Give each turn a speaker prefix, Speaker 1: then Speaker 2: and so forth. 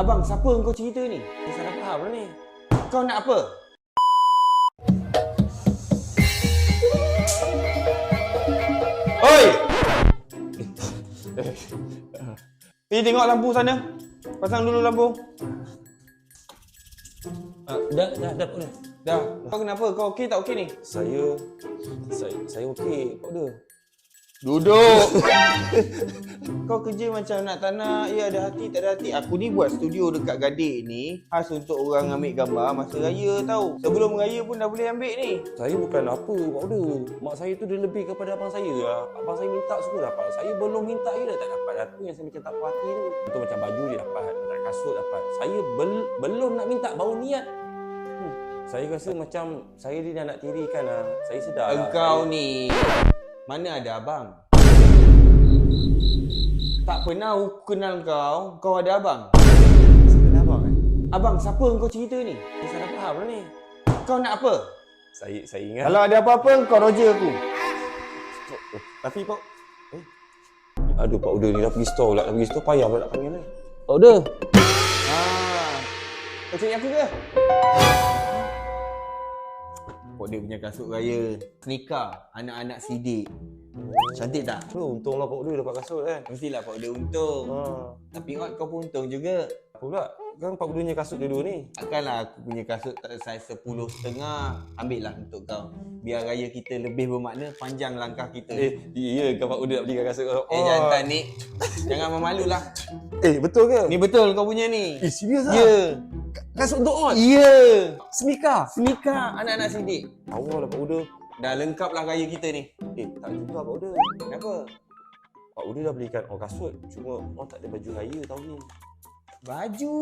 Speaker 1: Abang, siapa kau cerita ni?
Speaker 2: Saya salah faham lah ni.
Speaker 1: Kau nak apa? Oi! Pergi tengok lampu sana. Pasang dulu lampu.
Speaker 2: Dah Pak Uda.
Speaker 1: Dah. Kau kenapa? Kau okey tak okey ni?
Speaker 2: Saya okey, Pak Uda.
Speaker 1: Duduk. Kau kerja macam nak tak nak, ya ada hati tak ada hati. Aku ni buat studio dekat Gadik ni khas untuk orang ambil gambar masa raya tau. Sebelum raya pun dah boleh ambil ni.
Speaker 2: Saya bukan apa, Pak Uda. Mak saya tu dia lebih kepada abang saya lah. Abang saya minta suruh dapat. Saya belum minta dia dah tak dapat. Itu yang saya macam tak puas hati tu. Itu macam baju dia dapat, tak kasut dapat. Saya belum nak minta, baru niat. Saya rasa macam saya ni dah nak tirikan lah. Saya sedar lah.
Speaker 1: Engkau ni mana ada abang? Tak pernah aku kenal kau ada abang.
Speaker 2: Saya kenal abang kan?
Speaker 1: Abang, siapa kau cerita ni?
Speaker 2: Saya salah faham lah ni.
Speaker 1: Kau nak apa?
Speaker 2: Saya ingat.
Speaker 1: Kalau ada apa-apa kau roja aku.
Speaker 2: Tapi Pak... Aduh Pak Uda ni dah pergi store pula. Dah pergi store payah pula nak panggil ni. Pak Uda.
Speaker 1: Kau cari aku ke? Kau dia punya kasut raya. Sneaker anak-anak sidik. Cantik tak?
Speaker 2: Untunglah Pak Uda dapat kasut kan.
Speaker 1: Mestilah Pak Uda untung. Tapi Ot kau pun untung juga.
Speaker 2: Apa pula? Kan Pak Uda punya kasut dua-dua ni.
Speaker 1: Takkanlah aku punya kasut tak saiz 10.5. Ambil lah untuk kau. Biar raya kita lebih bermakna, panjang langkah kita.
Speaker 2: Iya kan Pak Uda nak belikan kasut kau.
Speaker 1: Jantan ni. Jangan memalulah.
Speaker 2: Betul ke?
Speaker 1: Ni betul kau punya ni.
Speaker 2: Serius lah?
Speaker 1: Ya.
Speaker 2: Kasut untuk on?
Speaker 1: Ya.
Speaker 2: Sneaker?
Speaker 1: Sneaker anak-anak sidik.
Speaker 2: Allah lah Pak Uda.
Speaker 1: Dah lengkap lah raya kita ni.
Speaker 2: Tak juga Pak Uda.
Speaker 1: Kenapa?
Speaker 2: Pak Uda dah belikan kasut. Cuma orang tak ada baju raya tahun ni.
Speaker 1: Baju.